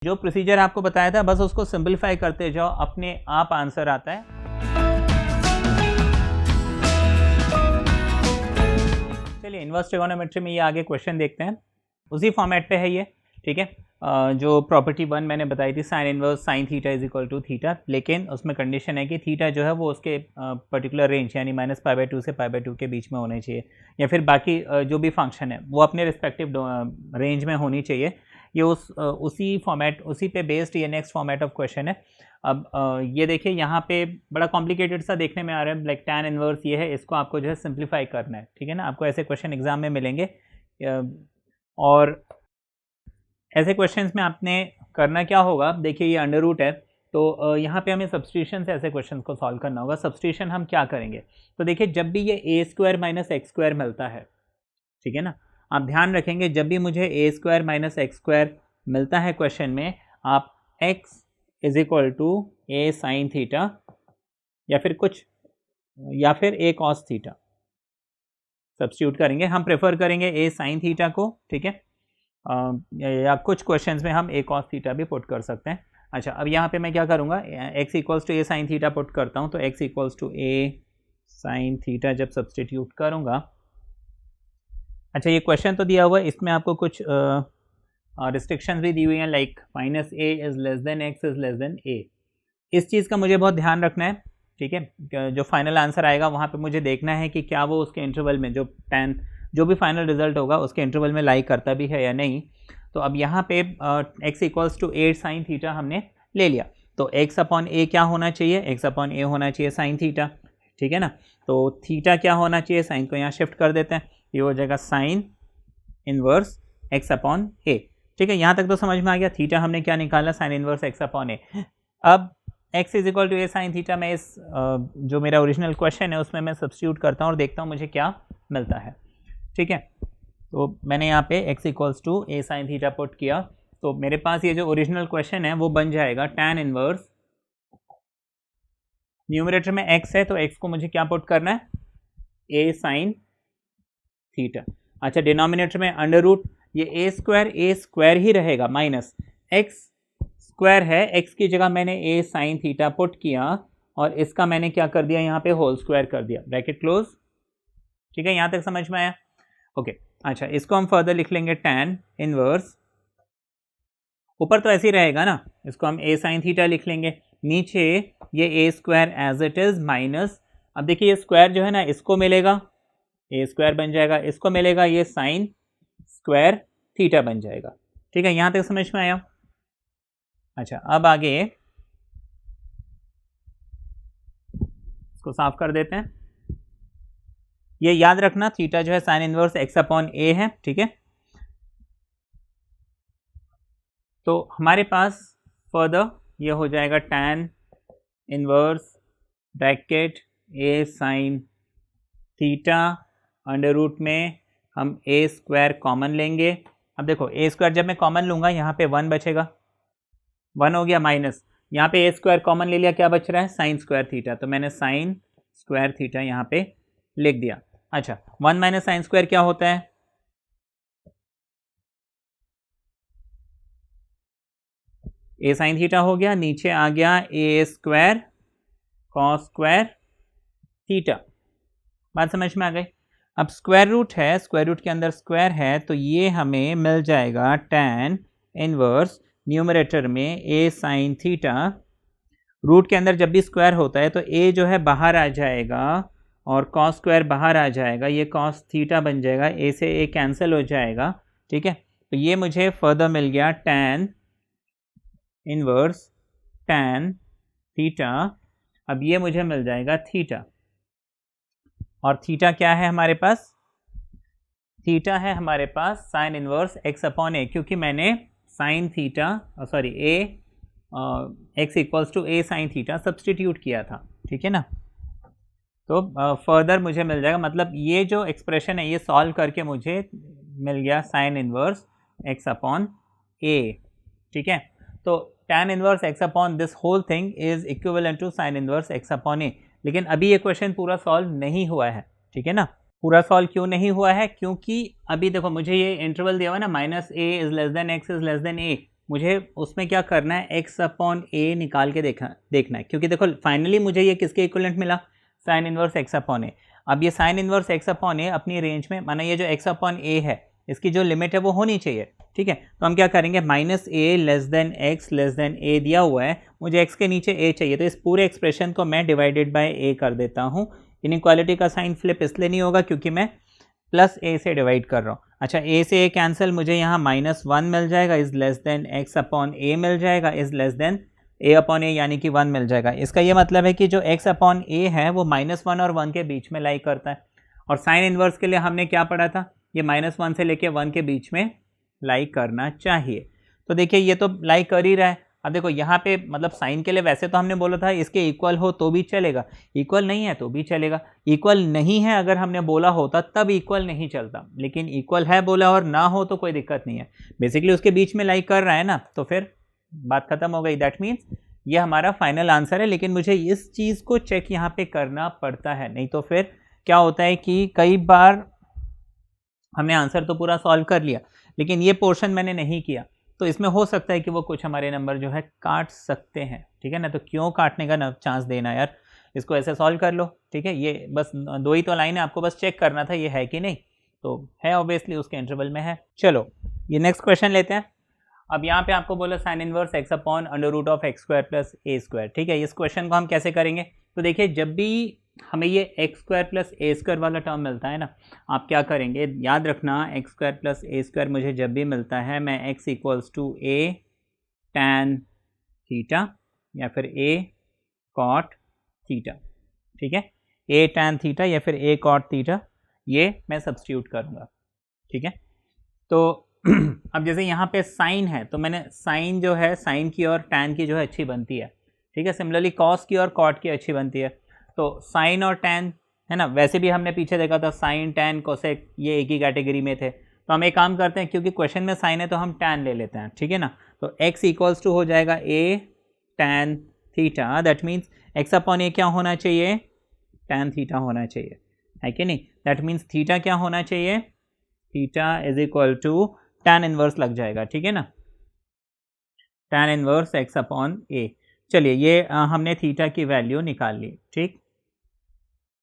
जो प्रोसीजर आपको बताया था बस उसको सिंपलीफाई करते जाओ, अपने आप आंसर आता है। चलिए इनवर्स ट्रिगोनोमेट्री में ये आगे क्वेश्चन देखते हैं, उसी फॉर्मेट पे है ये, ठीक है। जो प्रॉपर्टी 1 मैंने बताई थी sine inverse sine theta is equal to theta, लेकिन उसमें कंडीशन है कि थीटा जो है वो उसके पर्टिकुलर रेंज यानी -π/2 से π/2 के बीच में होने चाहिए, या फिर बाकी जो भी फंक्शन है वो अपने रिस्पेक्टिव रेंज में होनी चाहिए। ये उसी फॉर्मेट, उसी पे बेस्ड ये नेक्स्ट फॉर्मेट ऑफ क्वेश्चन है। अब ये देखिए यहाँ पे बड़ा कॉम्प्लिकेटेड सा देखने में आ रहा है, लाइक टैन इनवर्स ये है, इसको आपको जो है सिंप्लीफाई करना है, ठीक है ना। आपको ऐसे क्वेश्चन एग्जाम में मिलेंगे और ऐसे क्वेश्चंस में आपने करना क्या होगा, देखिए ये अंडर रूट है तो यहाँ पे हमें सब्स्टिट्यूशन से ऐसे क्वेश्चंस को सॉल्व करना होगा। सब्स्टिट्यूशन हम क्या करेंगे, तो देखिए जब भी ये a² - x² मिलता है, ठीक है ना, आप ध्यान रखेंगे जब भी मुझे a² - x² मिलता है क्वेश्चन में, आप x is equal to a sine theta या फिर a कॉस थीटा सब्स्टिट्यूट करेंगे। हम प्रेफर करेंगे a साइन थीटा को, ठीक है, या कुछ क्वेश्चंस में हम a कॉस थीटा भी पुट कर सकते हैं। अच्छा, अब यहाँ पे मैं क्या करूँगा, x equals to a sine theta put करता हूँ, तो x equals to a sine theta जब सब्स्टिट्यूट करूँगा। अच्छा, ये क्वेश्चन तो दिया हुआ है, इसमें आपको कुछ रिस्ट्रिक्शंस भी दी हुई हैं, like -a is less then x is less then a। इस चीज़ का मुझे बहुत ध्यान रखना है, ठीक है। जो फाइनल आंसर आएगा वहाँ पे मुझे देखना है कि क्या वो उसके इंटरवल में जो भी फाइनल रिजल्ट होगा उसके इंटरवल में लाई करता भी है या नहीं। तो अब यहाँ पे x equals to a sine theta हमने ले लिया, तो x/a क्या होना चाहिए, x/a होना चाहिए साइन थीटा, ठीक है ना। तो थीटा क्या होना चाहिए, साइन को यहाँ शिफ्ट कर देते हैं, ये हो जाएगा साइन इनवर्स x/a, ठीक है। यहाँ तक तो समझ में आ गया। थीटा हमने क्या निकाला, साइन इनवर्स x/a। अब x is equal to a sine theta में इस जो मेरा ओरिजिनल क्वेश्चन है उसमें मैं सब्स्टिट्यूट करता हूँ और देखता हूँ मुझे क्या मिलता है, ठीक है। तो मैंने यहाँ पे x equals to a sine theta put किया, तो मेरे पास ये जो ओरिजिनल क्वेश्चन है वो बन जाएगा टैन इनवर्स, न्यूमरेटर में x है तो x को मुझे क्या पुट करना है, a साइन थीटा। अच्छा, डिनोमिनेटर में अंडर रूट, ये a स्क्वायर ही रहेगा, माइनस x स्क्वायर है, x की जगह मैंने a साइन थीटा पुट किया और इसका मैंने क्या कर दिया, यहाँ पे होल स्क्वायर कर दिया, ब्रैकेट क्लोज, ठीक है। यहाँ तक समझ में आया, ओके। अच्छा, इसको हम फर्दर लिख लेंगे टैन इनवर्स, ऊपर तो ऐसे ही रहेगा ना, इसको हम a साइन थीटा लिख लेंगे, नीचे ये a square as it is minus, अब देखिए ये स्क्वायर जो है ना इसको मिलेगा a स्क्वायर बन जाएगा, इसको मिलेगा ये साइन स्क्वायर थीटा बन जाएगा, ठीक है। यहाँ तक समझ में आया। अच्छा, अब आगे इसको साफ कर देते हैं। ये याद रखना, थीटा जो है साइन इनवर्स x/a है, ठीक है। तो हमारे पास फर्दर ये हो जाएगा tan inverse bracket a sine theta, under root में हम a स्क्वायर कॉमन लेंगे। अब देखो a स्क्वायर जब मैं कॉमन लूँगा यहाँ पे 1 बचेगा, 1 हो गया, माइनस यहाँ पे a स्क्वायर कॉमन ले लिया, क्या बच रहा है, साइन स्क्वायर थीटा, तो मैंने साइन स्क्वायर थीटा यहाँ पे लिख दिया। अच्छा, 1 माइनस साइन स्क्वायर क्या होता है, a साइन थीटा हो गया, नीचे आ गया a square cos square theta, बात समझ में आ गई। अब स्क्वायर रूट है, स्क्वायर रूट के अंदर स्क्वायर है, तो ये हमें मिल जाएगा टैन इनवर्स, न्यूमरेटर में a साइन थीटा, रूट के अंदर जब भी स्क्वायर होता है तो a जो है बाहर आ जाएगा और कॉस स्क्वायर बाहर आ जाएगा, ये कॉस थीटा बन जाएगा, a से a कैंसिल हो जाएगा, ठीक है। तो ये मुझे फर्दर मिल गया टैन इनवर्स टैन थीटा, अब ये मुझे मिल जाएगा थीटा, और थीटा क्या है हमारे पास, थीटा है हमारे पास साइन इनवर्स x/a, क्योंकि मैंने sine theta x equals to a sine theta substitute किया था, ठीक है ना। तो फर्दर मुझे मिल जाएगा, मतलब ये जो एक्सप्रेशन है ये सॉल्व करके मुझे मिल गया साइन इनवर्स x/a, ठीक है। तो tan inverse x upon this whole thing is equivalent to sine inverse x/a, लेकिन अभी ये क्वेश्चन पूरा सॉल्व नहीं हुआ है, ठीक है ना। पूरा सॉल्व क्यों नहीं हुआ है, क्योंकि अभी देखो मुझे ये इंटरवल दिया हुआ है ना, -a is less than x is less than a, मुझे उसमें क्या करना है, एक्स अपॉन ए निकाल के देखना है, क्योंकि देखो फाइनली मुझे ये किसके इक्विवेलेंट मिला, साइन इनवर्स एक्स अपॉन ए। अब ये साइन इनवर्स एक्स अपॉन ए अपनी रेंज में, माना ये जो एक्स अपॉन ए है इसकी जो लिमिट है वो होनी चाहिए, ठीक है। तो हम क्या करेंगे, minus a less than x less than a दिया हुआ है, मुझे एक्स के नीचे ए चाहिए, तो इस पूरे एक्सप्रेशन को मैं डिवाइडेड बाय ए कर देता हूँ। इनइक्वालिटी का साइन फ्लिप इसलिए नहीं होगा क्योंकि मैं प्लस ए से डिवाइड कर रहा हूँ। अच्छा, ए से ए कैंसिल, मुझे यहाँ -1 मिल जाएगा, is less than x upon a मिल जाएगा, is less than a upon a यानी कि 1 मिल जाएगा। इसका ये मतलब है कि जो एक्स अपॉन ए है वो -1 और 1 के बीच में लाई करता है, और साइन इनवर्स के लिए हमने क्या पढ़ा था, ये -1 से लेके 1 के बीच में लाई करना चाहिए। तो देखिए ये तो लाई कर ही रहा है। अब देखो यहाँ पे मतलब साइन के लिए वैसे तो हमने बोला था इसके इक्वल हो तो भी चलेगा, इक्वल नहीं है तो भी चलेगा, इक्वल नहीं है अगर हमने बोला होता तब इक्वल नहीं चलता, लेकिन इक्वल है बोला और ना हो तो कोई दिक्कत नहीं है, बेसिकली उसके बीच में लाई कर रहा है ना, तो फिर बात खत्म हो गई। दैट मीन्स ये हमारा फाइनल आंसर है, लेकिन मुझे इस चीज़ को चेक यहाँ पे करना पड़ता है, नहीं तो फिर क्या होता है कि कई बार हमने आंसर तो पूरा सॉल्व कर लिया लेकिन ये पोर्शन मैंने नहीं किया, तो इसमें हो सकता है कि वो कुछ हमारे नंबर जो है काट सकते हैं, ठीक है ना। तो क्यों काटने का ना चांस देना यार, इसको ऐसे सॉल्व कर लो, ठीक है। ये बस 2 ही तो लाइन है, आपको बस चेक करना था ये है कि नहीं, तो है ऑब्वियसली उसके इंटरवल में है। चलो ये नेक्स्ट क्वेश्चन लेते हैं। अब यहाँ पे आपको बोला sine inverse x upon under root of x square plus a square, ठीक है। इस क्वेश्चन को हम कैसे करेंगे, तो देखिए जब भी हमें ये x square plus a square वाला टर्म मिलता है ना, आप क्या करेंगे, याद रखना x square plus a square मुझे जब भी मिलता है मैं x equals to a tan theta या फिर ए कॉट थीटा, ठीक है, ए टैन थीटा या फिर ए कॉट थीटा, ये मैं सब्स्टिट्यूट करूँगा, ठीक है। तो अब जैसे यहाँ पे साइन है तो मैंने साइन जो है, साइन की और टैन की जो है अच्छी बनती है, ठीक है। सिमिलरली कॉस की और कॉट की अच्छी बनती है, तो साइन और टैन है ना, वैसे भी हमने पीछे देखा था साइन टैन कोसेक ये एक ही कैटेगरी में थे, तो हम एक काम करते हैं क्योंकि क्वेश्चन में साइन है तो हम टैन ले लेते हैं, ठीक है ना। तो x इक्वल्स टू हो जाएगा a tan theta, that means x upon a क्या होना चाहिए, टैन थीटा होना चाहिए, है कि नहीं। दैट मीन्स थीटा क्या होना चाहिए, theta is equal to tan inverse लग जाएगा, ठीक है ना, tan inverse x upon a. चलिए ये हमने थीटा की वैल्यू निकाल ली, ठीक।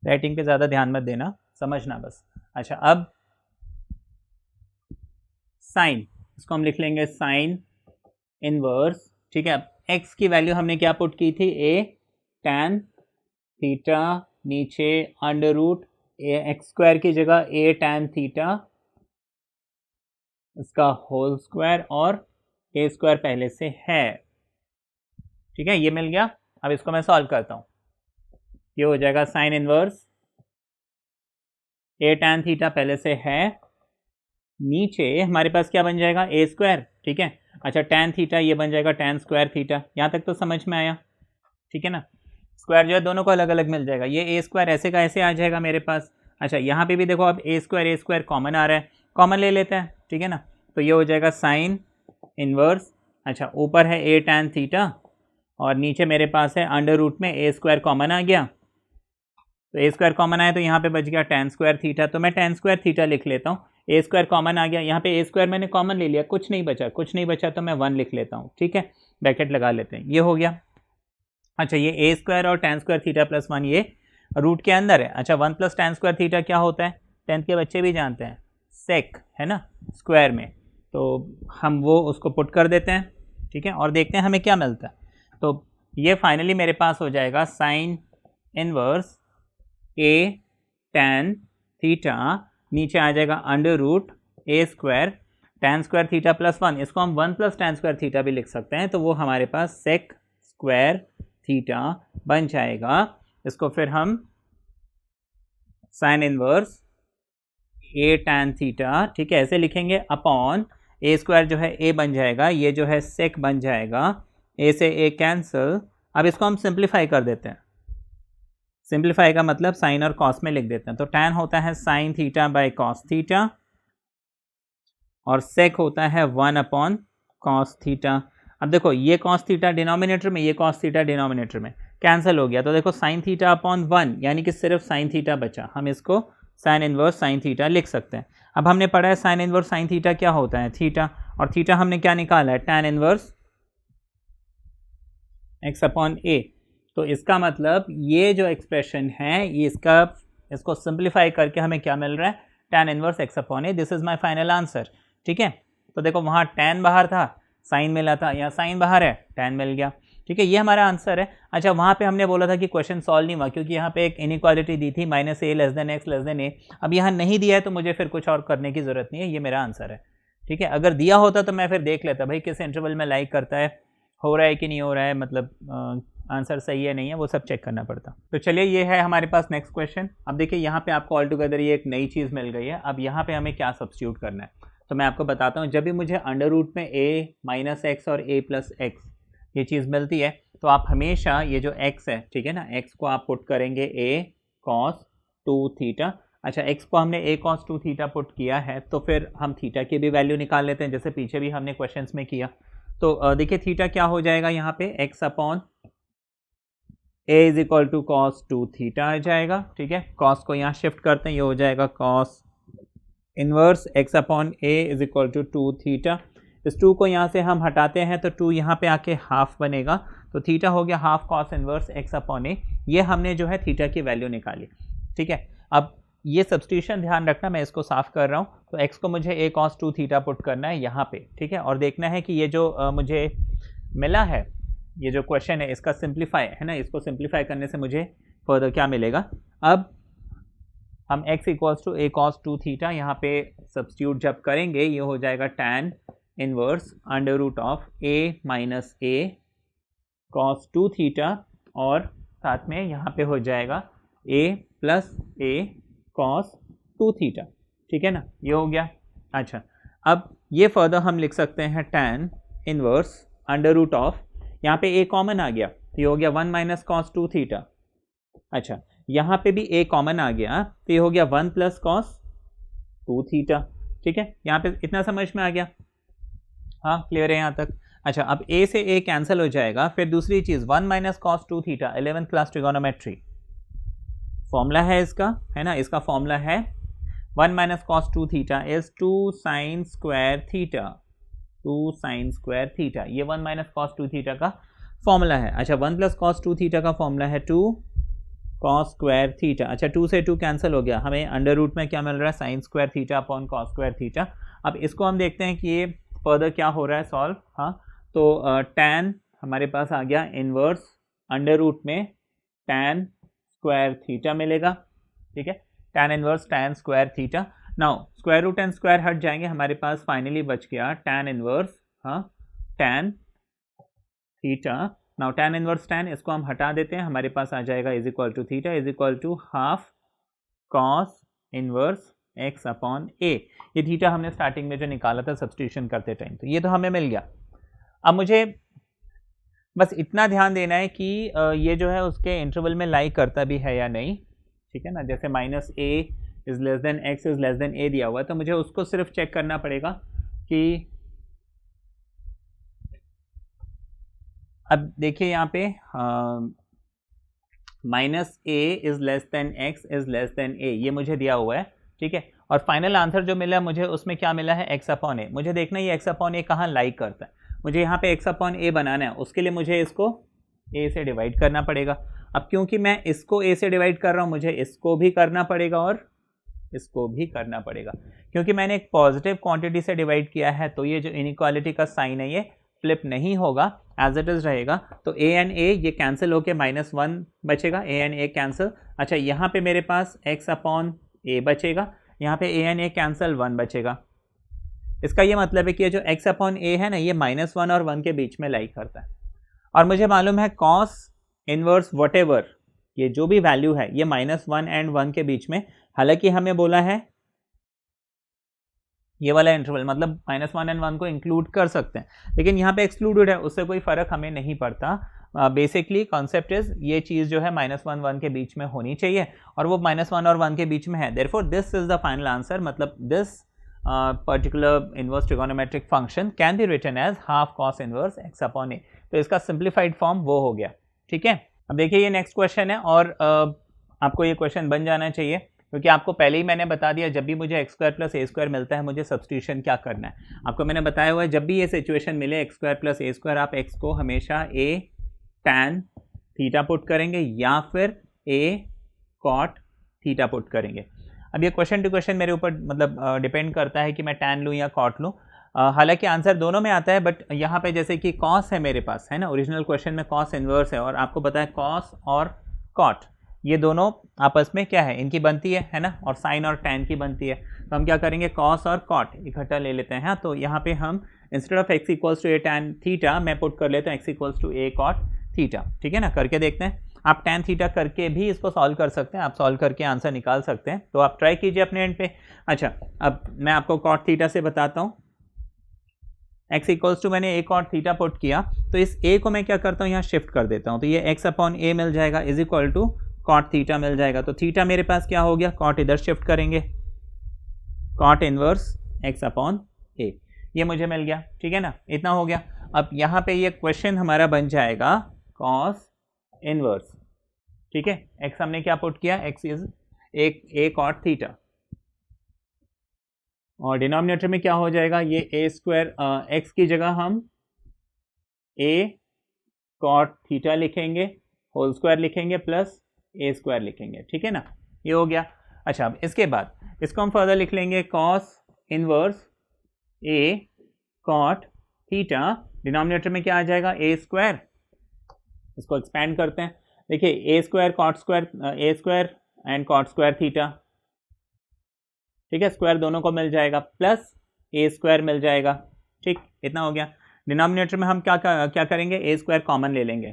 राइटिंग पे ज़्यादा ध्यान मत देना, समझना बस। अच्छा अब साइन, इसको हम लिख लेंगे साइन इनवर्स, ठीक है। अब x की वैल्यू हमने क्या पुट की थी, a टैन थीटा, नीचे अंडर रूट ए एक्स स्क्वायर की जगह a टैन थीटा इसका होल स्क्वायर और a स्क्वायर पहले से है, ठीक है, ये मिल गया। अब इसको मैं सॉल्व करता हूँ, ये हो जाएगा sine inverse a tan theta पहले से है, नीचे हमारे पास क्या बन जाएगा, ए स्क्वायर, ठीक है। अच्छा टैन थीटा ये बन जाएगा टैन स्क्वायर थीटा, यहाँ तक तो समझ में आया, ठीक है ना। स्क्वायर जो है दोनों को अलग अलग मिल जाएगा, ये ए स्क्वायर ऐसे का ऐसे आ जाएगा मेरे पास। अच्छा यहाँ पे भी देखो अब ए स्क्वायर कॉमन आ रहा है, कॉमन ले लेते हैं, ठीक है ना। तो ये हो जाएगा साइन इनवर्स, अच्छा ऊपर है ए टैन थीटा और नीचे मेरे पास है अंडर रूट में ए स्क्वायर कॉमन आ गया, तो ए स्क्वायर कॉमन आया तो यहाँ पे बच गया टैन स्क्वायर थीटा, तो मैं टैन स्क्वायर थीटा लिख लेता हूँ। ए स्क्वायर कॉमन आ गया, यहाँ पे ए स्क्वायर मैंने कॉमन ले लिया, कुछ नहीं बचा तो मैं 1 लिख लेता हूँ, ठीक है, ब्रैकेट लगा लेते हैं, ये हो गया। अच्छा ये ए स्क्वायर और टैन स्क्वायर थीटा प्लस 1 ये रूट के अंदर है। अच्छा 1 प्लस टैन स्क्वायर थीटा क्या होता है, 10th के बच्चे भी जानते हैं, सेक है ना स्क्वायर में, तो हम वो उसको पुट कर देते हैं, ठीक है, और देखते हैं हमें क्या मिलता है। तो ये फाइनली मेरे पास हो जाएगा sine inverse a tan theta, नीचे आ जाएगा under root a square tan square theta plus 1, इसको हम 1 प्लस टैन स्क्वायर थीटा भी लिख सकते हैं, तो वो हमारे पास सेक स्क्वायर थीटा बन जाएगा। इसको फिर हम sign inverse a tan theta, ठीक है, ऐसे लिखेंगे, अपॉन ए स्क्वायर जो है ए बन जाएगा, ये जो है सेक बन जाएगा, ए से ए कैंसिल। अब इसको हम सिंप्लीफाई कर देते हैं, सिंप्लीफाई का मतलब साइन और कॉस में लिख देते हैं, तो टैन होता है sine theta by cos theta और सेक होता है 1 अपॉन कॉस थीटा। अब देखो ये कॉस थीटा डिनोमिनेटर में, ये कॉस थीटा डिनोमिनेटर में कैंसिल हो गया, तो देखो साइन थीटा अपॉन 1 यानी कि सिर्फ साइन थीटा बचा, हम इसको साइन इनवर्स साइन थीटा लिख सकते हैं। अब हमने पढ़ा है साइन इनवर्स साइन थीटा क्या होता है, थीटा, और थीटा हमने क्या निकाला है, tan inverse x upon a। तो इसका मतलब ये जो एक्सप्रेशन है ये इसको सिंप्लीफाई करके हमें क्या मिल रहा है, tan inverse x upon a। This is my final answer. ठीक है, तो देखो वहाँ tan बाहर था, साइन मिला था, यहाँ साइन बाहर है, tan मिल गया। ठीक है, ये हमारा आंसर है। अच्छा, वहाँ पे हमने बोला था कि क्वेश्चन सॉल्व नहीं हुआ क्योंकि यहाँ पे एक इनइक्वालिटी दी थी -a less than x less than a। अब यहाँ नहीं दिया है तो मुझे फिर कुछ और करने की ज़रूरत नहीं है, ये मेरा आंसर है। ठीक है, अगर दिया होता तो मैं फिर देख लेता भाई किस इंटरवल में लाइक करता है, हो रहा है कि नहीं हो रहा है, मतलब आंसर सही है नहीं है, वो सब चेक करना पड़ता। तो चलिए ये है हमारे पास नेक्स्ट क्वेश्चन। अब देखिए यहाँ पे आपको ऑल टुगेदर ये एक नई चीज़ मिल गई है। अब यहाँ पे हमें क्या सब्स्टिट्यूट करना है, तो मैं आपको बताता हूँ। जब भी मुझे अंडर रूट में a माइनस एक्स और a प्लस एक्स ये चीज़ मिलती है तो आप हमेशा ये जो x है, ठीक है ना, x को आप पुट करेंगे a cos 2 थीटा। अच्छा, x को हमने a cos 2 थीटा पुट किया है तो फिर हम थीटा की भी वैल्यू निकाल लेते हैं जैसे पीछे भी हमने क्वेश्चंस में किया। तो देखिए थीटा क्या हो जाएगा यहाँ पे, x upon a is equal to cos 2 theta आ जाएगा। ठीक है, cos को यहाँ शिफ्ट करते हैं, ये हो जाएगा cos inverse x upon a is equal to 2 theta. इस 2 को यहाँ से हम हटाते हैं तो 2 यहाँ पे आके हाफ बनेगा, तो थीटा हो गया half cos inverse x upon a। ये हमने जो है थीटा की वैल्यू निकाली। ठीक है, अब ये सब्स्टिट्यूशन ध्यान रखना, मैं इसको साफ कर रहा हूँ। तो x को मुझे a cos 2 थीटा पुट करना है यहाँ पे। ठीक है, और देखना है कि ये जो मुझे मिला है, ये जो क्वेश्चन है इसका सिंप्लीफाई है ना, इसको सिंप्लीफाई करने से मुझे फर्दर क्या मिलेगा। अब हम x equals to a cos 2 theta यहाँ पे सब्स्टिट्यूट जब करेंगे, ये हो जाएगा tan inverse under root of a minus a cos 2 theta, और साथ में यहाँ पे हो जाएगा a plus a cos 2 theta. ठीक है ना, ये हो गया। अच्छा, अब ये फर्दर हम लिख सकते हैं tan inverse under root of, यहाँ पे a कॉमन आ गया तो ये हो गया 1 माइनस कॉस 2 थीटा। अच्छा, यहाँ पे भी a कॉमन आ गया तो ये हो गया 1 प्लस कॉस 2 थीटा। ठीक है, यहाँ पे इतना समझ में आ गया, हाँ क्लियर है यहाँ तक। अच्छा, अब a से a कैंसिल हो जाएगा। फिर दूसरी चीज़ 1 minus cos 2 theta 11th class trigonometry formula है इसका, है ना, इसका फॉर्मूला है 1 minus cos 2 theta is 2 sine square theta, 2 sine square theta, ये 1 माइनस कॉस 2 थीटा का फॉर्मूला है। अच्छा, 1 प्लस कॉस 2 थीटा का फॉर्मूला है 2 कॉस स्क्वायर थीटा। अच्छा, 2 से 2 कैंसिल हो गया, हमें अंडर रूट में क्या मिल रहा है, sine square theta upon cos square theta. अब इसको हम देखते हैं कि ये फर्दर क्या हो रहा है सॉल्व। हाँ, तो tan हमारे पास आ गया इनवर्स अंडर रूट में tan स्क्वायर थीटा मिलेगा। ठीक है, tan inverse tan square theta. Now square root and square हट जाएंगे, हमारे पास फाइनली बच गया tan इनवर्स, हाँ, tan theta. Now tan inverse tan इसको हम हटा देते हैं, हमारे पास आ जाएगा is equal to theta is equal to half cos inverse x upon a। ये थीटा हमने स्टार्टिंग में जो निकाला था सब्स्टिट्यूशन करते टाइम, तो ये तो हमें मिल गया। अब मुझे बस इतना ध्यान देना है कि ये जो है उसके इंटरवल में लाई करता भी है या नहीं। ठीक है ना, जैसे minus a is less than x is less than a दिया हुआ है, तो मुझे उसको सिर्फ चेक करना पड़ेगा कि, अब देखिए यहाँ पे minus a is less than x is less than a, ये मुझे दिया हुआ है। ठीक है, और फाइनल आंसर जो मिला मुझे उसमें क्या मिला है, x अपॉन a। मुझे देखना है ये x अपॉन a कहाँ लाइक करता है, मुझे यहाँ पे x अपॉन a बनाना है, उसके लिए मुझे इसको a से डिवाइड करना पड़ेगा। अब क्योंकि मैं इसको a से डिवाइड कर रहा हूँ, मुझे इसको भी करना पड़ेगा और इसको भी करना पड़ेगा, क्योंकि मैंने एक पॉजिटिव क्वांटिटी से डिवाइड किया है तो ये जो इनइक्वालिटी का साइन है ये फ्लिप नहीं होगा, एज इट इज रहेगा। तो a एंड a ये कैंसिल होके -1 बचेगा, a एंड a कैंसिल। अच्छा, यहाँ पे मेरे पास x अपॉन a बचेगा, यहाँ पे a एंड a कैंसिल 1 बचेगा। इसका ये मतलब है कि ये जो x अपॉन a है ना, ये -1 और 1 के बीच में लाई करता है। और मुझे मालूम है cos इनवर्स वटेवर, ये जो भी वैल्यू है ये -1 एंड 1 के बीच में, हालांकि हमें बोला है ये वाला इंटरवल मतलब -1 एंड 1 को इंक्लूड कर सकते हैं, लेकिन यहाँ पे एक्सक्लूडेड है, उससे कोई फर्क हमें नहीं पड़ता। बेसिकली कॉन्सेप्ट इज ये चीज़ जो है -1 1 के बीच में होनी चाहिए, और वो -1 और 1 के बीच में है। Therefore this is the final answer, मतलब this particular inverse trigonometric function can be written as half cos inverse x upon a। तो इसका सिंप्लीफाइड फॉर्म वो हो गया। ठीक है, अब देखिए ये नेक्स्ट क्वेश्चन है, और आपको ये क्वेश्चन बन जाना चाहिए क्योंकि आपको पहले ही मैंने बता दिया जब भी मुझे x square plus a square मिलता है मुझे सब्स्टिट्यूशन क्या करना है। आपको मैंने बताया हुआ है जब भी ये सिचुएशन मिले x square plus a square, आप एक्स को हमेशा ए टैन थीटा पुट करेंगे या फिर ए कॉट थीटा पुट करेंगे। अब ये क्वेश्चन टू क्वेश्चन मेरे ऊपर मतलब डिपेंड करता है कि मैं टैन लूँ या कॉट लूँ। हालांकि आंसर दोनों में आता है, बट यहाँ पे जैसे कि कॉस है मेरे पास, है ना, ओरिजिनल क्वेश्चन में कॉस इन्वर्स है और आपको पता है कॉस और कॉट ये दोनों आपस में क्या है, इनकी बनती है ना, और साइन और टैन की बनती है। तो हम क्या करेंगे, कॉस और कॉट इकट्ठा ले लेते हैं। हाँ, तो यहाँ पे हम instead of x equals to a tan theta मैं पुट कर लेता हूँ x equals to a cot theta. ठीक है ना, करके देखते हैं। आप टैन थीटा करके भी इसको सॉल्व कर सकते हैं, आप सॉल्व करके आंसर निकाल सकते हैं, तो आप ट्राई कीजिए अपने एंड पे। अच्छा, अब मैं आपको कॉट थीटा से बताता हूँ। x इक्वल्स टू मैंने ए कॉट थीटा पुट किया, तो इस a को मैं क्या करता हूँ यहाँ शिफ्ट कर देता हूँ, तो ये x अपॉन ए मिल जाएगा is equal to cot theta मिल जाएगा। तो थीटा मेरे पास क्या हो गया, कॉट इधर शिफ्ट करेंगे, कॉट इनवर्स x अपॉन ए, ये मुझे मिल गया। ठीक है ना, इतना हो गया। अब यहाँ पे ये क्वेश्चन हमारा बन जाएगा कॉस इनवर्स। ठीक है, x हमने क्या पुट किया, x is a cot theta, और डिनोमिनेटर में क्या हो जाएगा, ये ए स्क्वायर एक्स की जगह हम ए कॉट थीटा लिखेंगे, होल स्क्वायर लिखेंगे, प्लस ए स्क्वायर लिखेंगे। ठीक है ना, ये हो गया। अच्छा, अब इसके बाद इसको हम फर्दर लिख लेंगे कॉस इनवर्स ए कॉट थीटा, डिनोमिनेटर में क्या आ जाएगा, ए स्क्वायर। इसको एक्सपैंड करते हैं, देखिए a square cot square, a square and cot square theta. ठीक है, स्क्वायर दोनों को मिल जाएगा, प्लस ए स्क्वायर मिल जाएगा। ठीक, इतना हो गया। डिनोमिनेटर में हम क्या करेंगे, ए स्क्वायर कॉमन ले लेंगे,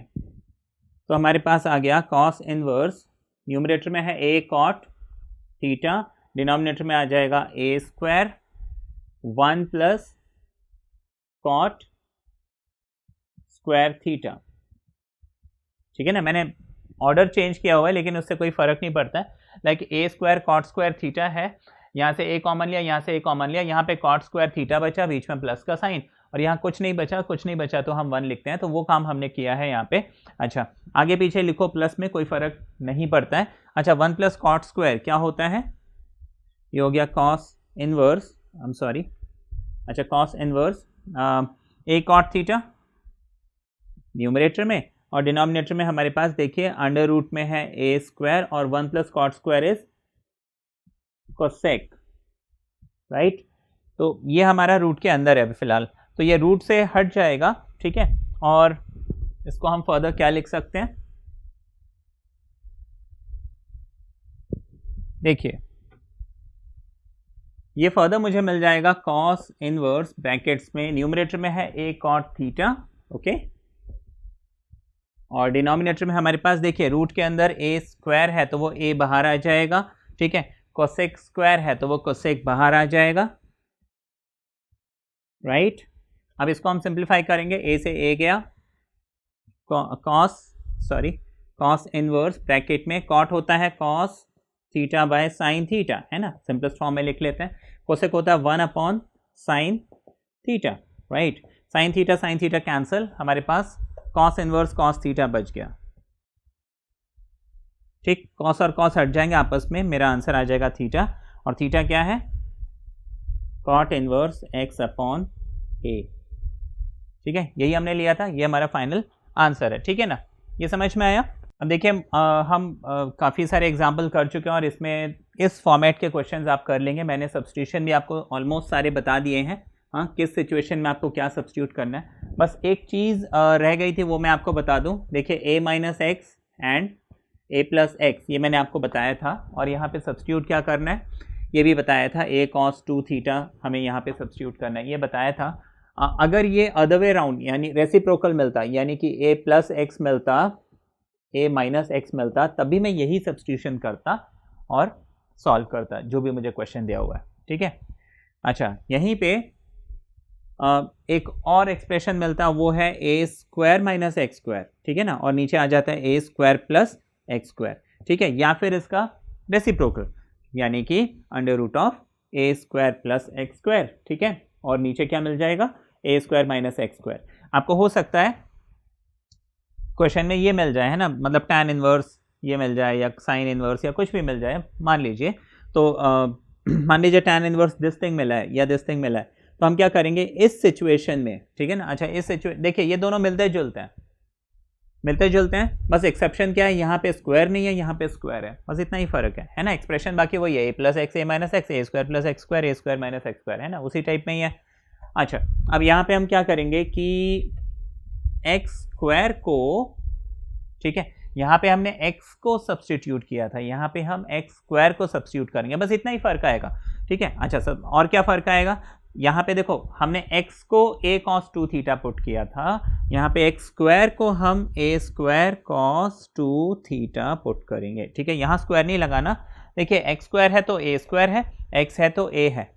तो हमारे पास आ गया कॉस इनवर्स, न्यूमरेटर में है ए कॉट थीटा, डिनोमिनेटर में आ जाएगा a square 1 plus cot square theta. ठीक है ना, मैंने ऑर्डर चेंज किया हुआ है लेकिन उससे कोई फर्क नहीं पड़ता है। Like a square cot square theta है, यहाँ से ए कॉमन लिया, यहाँ से ए कॉमन लिया, यहाँ पे कॉट स्क्वायर थीटा बचा, बीच में प्लस का साइन, और यहाँ कुछ नहीं बचा तो हम 1 लिखते हैं, तो वो काम हमने किया है यहाँ पे। अच्छा, आगे पीछे लिखो प्लस में कोई फर्क नहीं पड़ता है। अच्छा, 1 प्लस कॉट स्क्वायर क्या होता है, ये हो गया cos inverse, I am sorry, अच्छा कॉस इनवर्स ए कॉट थीटा न्यूमरेटर में, और डिनोमिनेटर में हमारे पास देखिए अंडर रूट में है ए स्क्वायर, और 1 plus cot square is cosec, right. तो ये हमारा रूट के अंदर है फिलहाल, तो ये रूट से हट जाएगा। ठीक है, और इसको हम फर्दर क्या लिख सकते हैं, देखिए ये फर्दर मुझे मिल जाएगा कॉस इनवर्स ब्रैकेट्स में, न्यूमरेटर में है ए कॉट थीटा, ओके, और डिनोमिनेटर में हमारे पास देखिए रूट के अंदर ए स्क्वायर है तो वो ए बाहर आ जाएगा। ठीक है, कोसेक स्क्वायर है तो वो कोसेक बाहर आ जाएगा, राइट। अब इसको हम सिंप्लीफाई करेंगे, ए से ए गया, कॉस इनवर्स ब्रैकेट में कॉट होता है cos theta by sine theta, है ना, सिंपलेस्ट फॉर्म में लिख लेते हैं। कोसेक होता है 1 upon sine theta, right. Sine theta cancel, हमारे पास कॉस इनवर्स कॉस थीटा बच गया। ठीक, कॉस और कॉस हट जाएंगे आपस में, मेरा आंसर आ जाएगा थीटा, और थीटा क्या है, कॉट इनवर्स एक्स अपॉन ए। ठीक है, यही हमने लिया था, ये हमारा फाइनल आंसर है। ठीक है ना, ये समझ में आया। अब देखिए हम काफ़ी सारे एग्जाम्पल कर चुके हैं और इसमें इस फॉर्मेट के क्वेश्चंस आप कर लेंगे। मैंने सब्स्टिट्यूशन भी आपको ऑलमोस्ट सारे बता दिए हैं, हाँ, किस सिचुएशन में आपको क्या सब्स्टिट्यूट करना है। बस एक चीज़ रह गई थी, वो मैं आपको बता दूं। देखिए a minus x and a plus x, ये मैंने आपको बताया था, और यहाँ पे सब्स्टिट्यूट क्या करना है ये भी बताया था, a cos 2 थीटा हमें यहाँ पे सब्स्टिट्यूट करना है, ये बताया था। अगर ये अदर वे राउंड यानी रेसिप्रोकल मिलता, यानी कि a प्लस एक्स मिलता, a माइनस एक्स मिलता, तभी मैं यही सब्स्टिट्यूशन करता और सॉल्व करता जो भी मुझे क्वेश्चन दिया हुआ है। ठीक है, अच्छा, यहीं पे एक और एक्सप्रेशन मिलता, वो है a square minus x square. ठीक है ना, और नीचे आ जाता है a square plus x square. ठीक है, या फिर इसका रेसिप्रोकल यानी कि under root of a square plus x square. ठीक है, और नीचे क्या मिल जाएगा, a square minus x square. आपको हो सकता है क्वेश्चन में ये मिल जाए, है ना, मतलब टैन इनवर्स ये मिल जाए या साइन इन्वर्स या कुछ भी मिल जाए मान लीजिए, तो मान लीजिए tan इन्वर्स दिस थिंग मिला है या दिस थिंग मिला है, तो हम क्या करेंगे इस सिचुएशन में, ठीक है ना। अच्छा इस सिचुएशन देखिए ये दोनों मिलते जुलते हैं, मिलते जुलते हैं, बस एक्सेप्शन क्या है, यहाँ पे स्क्वायर नहीं है, यहाँ पे स्क्वायर है, बस इतना ही फर्क है ना। एक्सप्रेशन बाकी वही है, a plus x A minus x, A square plus x square, a square minus x square, है ना, उसी टाइप में ही है। अच्छा अब यहाँ पे हम क्या करेंगे कि एक्स स्क्वायर को, ठीक है, यहाँ पे हमने x को सब्सटीट्यूट किया था, यहाँ पे हम एक्स स्क्वायर को सब्सटीट्यूट करेंगे, बस इतना ही फर्क आएगा, ठीक है। अच्छा सर और क्या फर्क आएगा, यहाँ पे देखो हमने x को a cos 2 थीटा पुट किया था, यहाँ पे एक्स स्क्वायर को हम a square cos 2 theta put करेंगे, ठीक है। यहाँ स्क्वायर नहीं लगाना, देखिए एक्स स्क्वायर है तो a स्क्वायर है, x है तो a है,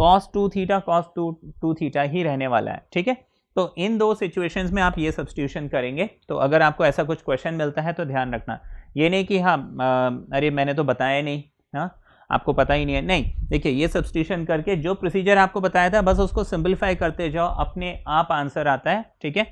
cos 2 थीटा cos 2 थीटा ही रहने वाला है, ठीक है। तो इन दो सिचुएशंस में आप ये सब्स्टिट्यूशन करेंगे, तो अगर आपको ऐसा कुछ क्वेश्चन मिलता है तो ध्यान रखना, ये नहीं कि हाँ अरे मैंने तो बताया नहीं, हाँ आपको पता ही नहीं है, नहीं, देखिए ये सब्स्टिट्यूशन करके जो प्रोसीजर आपको बताया था बस उसको सिंपलीफाई करते जाओ, अपने आप आंसर आता है, ठीक है।